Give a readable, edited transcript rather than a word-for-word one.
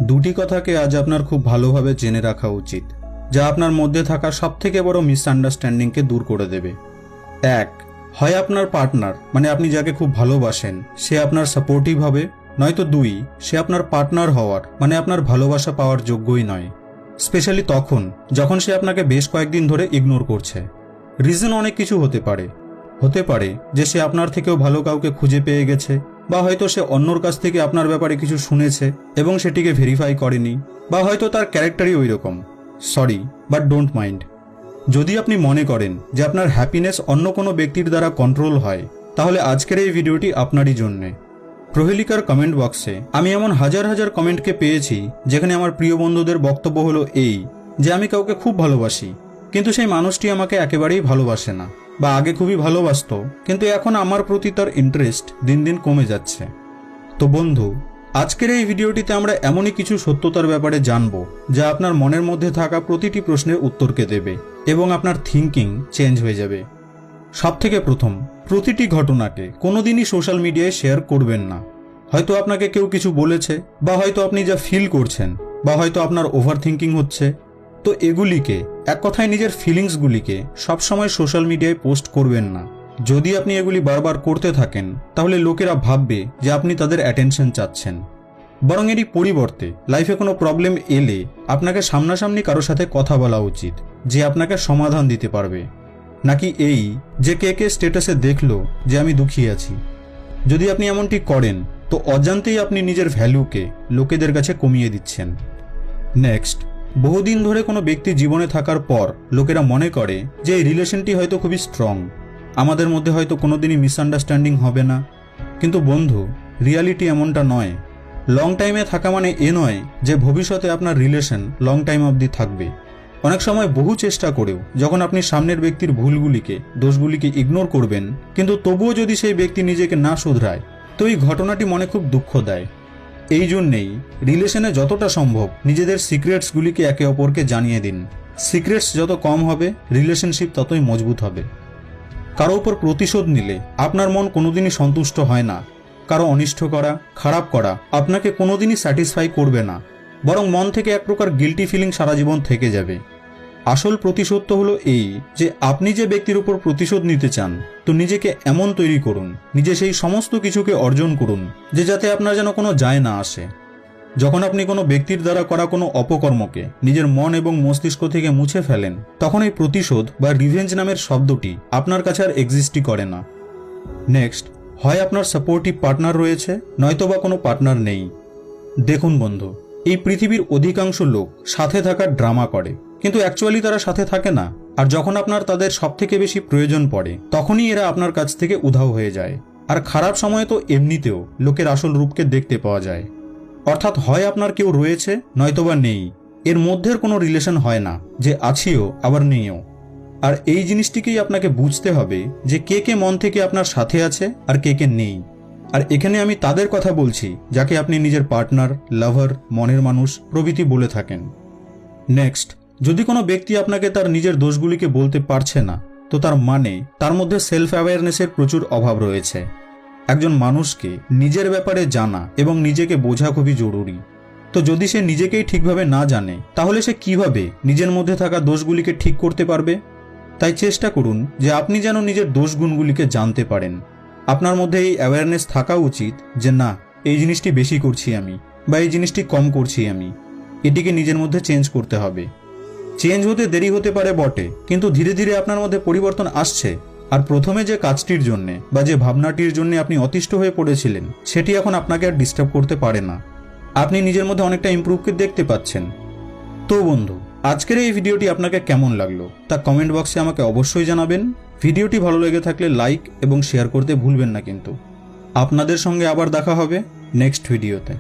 দুটি কথাকে আজ আপনার খুব ভালোভাবে জেনে রাখা উচিত, যা আপনার মধ্যে থাকা সবথেকে বড় মিসআন্ডারস্ট্যান্ডিংকে দূর করে দেবে। 1. হয় আপনার পার্টনার মানে আপনি যাকে খুব ভালোবাসেন সে আপনার সাপোর্টিভ হবে, নয়তো 2. সে আপনার পার্টনার হওয়ার মানে আপনার ভালোবাসা পাওয়ার যোগ্যই নয়, স্পেশালি তখন যখন সে আপনাকে বেশ কয়েকদিন ধরে ইগনোর করছে। রিজন অনেক কিছু হতে পারে যে সে আপনার থেকেও ভালো কাউকে খুঁজে পেয়ে গেছে, বা হয়তো সে অন্যর কাছ থেকে আপনার ব্যাপারে কিছু শুনেছে এবং সেটিকে ভেরিফাই করেনি, বা হয়তো তার ক্যারেক্টারই ওই রকম। Sorry, but don't mind. যদি আপনি মনে করেন যে আপনার হ্যাপিনেস অন্য কোনো ব্যক্তির দ্বারা কন্ট্রোল হয়, তাহলে আজকের এই ভিডিওটি আপনারই জন্যে। প্রহেলিকার কমেন্ট বক্সে আমি এমন হাজার হাজার কমেন্টকে পেয়েছি যেখানে আমার প্রিয় বন্ধুদের বক্তব্য হলো এই যে আমি কাউকে খুব ভালোবাসি, কিন্তু সেই মানুষটি আমাকে একেবারেই ভালোবাসে না, বা আগে খুবই ভালোবাসতো কিন্তু এখন আমার প্রতি তার ইন্টারেস্ট দিন দিন কমে যাচ্ছে। তো বন্ধু, আজকের এই ভিডিওটিতে আমরা এমনই কিছু সত্যতার ব্যাপারে জানব যা আপনার মনের মধ্যে থাকা প্রতিটি প্রশ্নের উত্তরকে দেবে এবং আপনার থিঙ্কিং চেঞ্জ হয়ে যাবে। সবথেকে প্রথম, প্রতিটি ঘটনাকে কোনোদিনই সোশ্যাল মিডিয়ায় শেয়ার করবেন না। হয়তো আপনাকে কেউ কিছু বলেছে, বা হয়তো আপনি যা ফিল করছেন, বা হয়তো আপনার ওভার থিঙ্কিং হচ্ছে, তো এগুলিকে, এক কথায় নিজের ফিলিংসগুলিকে সবসময় সোশ্যাল মিডিয়ায় পোস্ট করবেন না। যদি আপনি এগুলি বারবার করতে থাকেন তাহলে লোকেরা ভাববে যে আপনি তাদের অ্যাটেনশন চাচ্ছেন। বরং এরই পরিবর্তে লাইফে কোনো প্রবলেম এলে আপনাকে সামনাসামনি কারোর সাথে কথা বলা উচিত, যে আপনাকে সমাধান দিতে পারবে, নাকি এই যে কে স্ট্যাটাসে দেখলো যে আমি দুঃখী আছি। যদি আপনি এমনটি করেন তো অজান্তেই আপনি নিজের ভ্যালুকে লোকেদের কাছে কমিয়ে দিচ্ছেন। নেক্সট, বহুদিন ধরে কোনো ব্যক্তি জীবনে থাকার পর লোকেরা মনে করে যে এই রিলেশনটি হয়তো খুবই স্ট্রং, আমাদের মধ্যে হয়তো কোনোদিনই মিসআন্ডারস্ট্যান্ডিং হবে না। কিন্তু বন্ধু, রিয়ালিটি এমনটা নয়। লং টাইমে থাকা মানে এ নয় যে ভবিষ্যতে আপনার রিলেশন লং টাইম অবধি থাকবে। অনেক সময় বহু চেষ্টা করেও যখন আপনি সামনের ব্যক্তির ভুলগুলিকে, দোষগুলিকে ইগনোর করবেন, কিন্তু তবুও যদি সেই ব্যক্তি নিজেকে না শুধরায়, তো এই ঘটনাটি মনে খুব দুঃখ দেয়। এই জন্যেই রিলেশনে যতটা সম্ভব নিজেদের সিক্রেটসগুলিকে একে অপরকে জানিয়ে দিন। সিক্রেটস যত কম হবে রিলেশনশিপ ততই মজবুত হবে। কারো উপর প্রতিশোধ নিলে আপনার মন কোনোদিনই সন্তুষ্ট হয় না। কারো অনিষ্ট করা, খারাপ করা আপনাকে কোনোদিনই স্যাটিসফাই করবে না, বরং মন থেকে এক প্রকার গিল্টি ফিলিং সারা জীবন থেকে যাবে। আসল প্রতিশোধ তো হলো এই যে আপনি যে ব্যক্তির উপর প্রতিশোধ নিতে চান, তো নিজেকে এমন তৈরি করুন, নিজে সেই সমস্ত কিছুকে অর্জন করুন যে যাতে আপনার যেন কোনো যায় না আসে। যখন আপনি কোনো ব্যক্তির দ্বারা করা কোনো অপকর্মকে নিজের মন এবং মস্তিষ্ক থেকে মুছে ফেলেন, তখন এই প্রতিশোধ বা রিভেঞ্জ নামের শব্দটি আপনার কাছে আর এক্সিস্টই করে না। নেক্সট, হয় আপনার সাপোর্টিভ পার্টনার রয়েছে, নয়তোবা কোনো পার্টনার নেই। দেখুন বন্ধু, এই পৃথিবীর অধিকাংশ লোক সাথে থাকার ড্রামা করে, কিন্তু অ্যাকচুয়ালি তারা সাথে থাকে না। আর যখন আপনার তাদের সবথেকে বেশি প্রয়োজন পড়ে, তখনই এরা আপনার কাছ থেকে উধাও হয়ে যায়। আর খারাপ সময়ে তো এমনিতেও লোকের আসল রূপকে দেখতে পাওয়া যায়। অর্থাৎ হয় আপনার কেউ রয়েছে, নয়তোবা নেই। এর মধ্যের কোনো রিলেশন হয় না যে আছিও আবার নেইও। আর এই জিনিসটিকেই আপনাকে বুঝতে হবে যে কে মন থেকে আপনার সাথে আছে আর কে নেই। আর এখানে আমি তাদের কথা বলছি যাকে আপনি নিজের পার্টনার, লাভার, মনের মানুষ প্রভৃতি বলে থাকেন। নেক্সট, যদি কোনো ব্যক্তি আপনাকে তার নিজের দোষগুলিকে বলতে পারছে না, তো তার মানে তার মধ্যে সেলফ অ্যাওয়ারনেসের প্রচুর অভাব রয়েছে। একজন মানুষকে নিজের ব্যাপারে জানা এবং নিজেকে বোঝা খুবই জরুরি। তো যদি সে নিজেকেই ঠিকভাবে না জানে, তাহলে সে কিভাবে নিজের মধ্যে থাকা দোষগুলিকে ঠিক করতে পারবে? তাই চেষ্টা করুন যে আপনি যেন নিজের দোষগুণগুলিকে জানতে পারেন। আপনার মধ্যে এই অ্যাওয়ারনেস থাকা উচিত যে না, এই জিনিসটি বেশি করছি আমি, বা এই জিনিসটি কম করছি আমি। এটিকে নিজের মধ্যে চেঞ্জ করতে হবে। চেঞ্জ হতে দেরি হতে পারে বটে, কিন্তু ধীরে ধীরে আপনার মধ্যে পরিবর্তন আসছে। আর প্রথমে যে কাজটির জন্যে বা যে ভাবনাটির জন্য আপনি অতিষ্ঠ হয়ে পড়েছিলেন, সেটি এখন আপনাকে আর ডিস্টার্ব করতে পারে না। আপনি নিজের মধ্যে অনেকটা ইমপ্রুভকে দেখতে পাচ্ছেন। তো বন্ধু, আজকের এই ভিডিওটি আপনাকে কেমন লাগলো তা কমেন্ট বক্সে আমাকে অবশ্যই জানাবেন। ভিডিওটি ভালো লেগে থাকলে লাইক এবং শেয়ার করতে ভুলবেন না কিন্তু। আপনাদের সঙ্গে আবার দেখা হবে নেক্সট ভিডিওতে।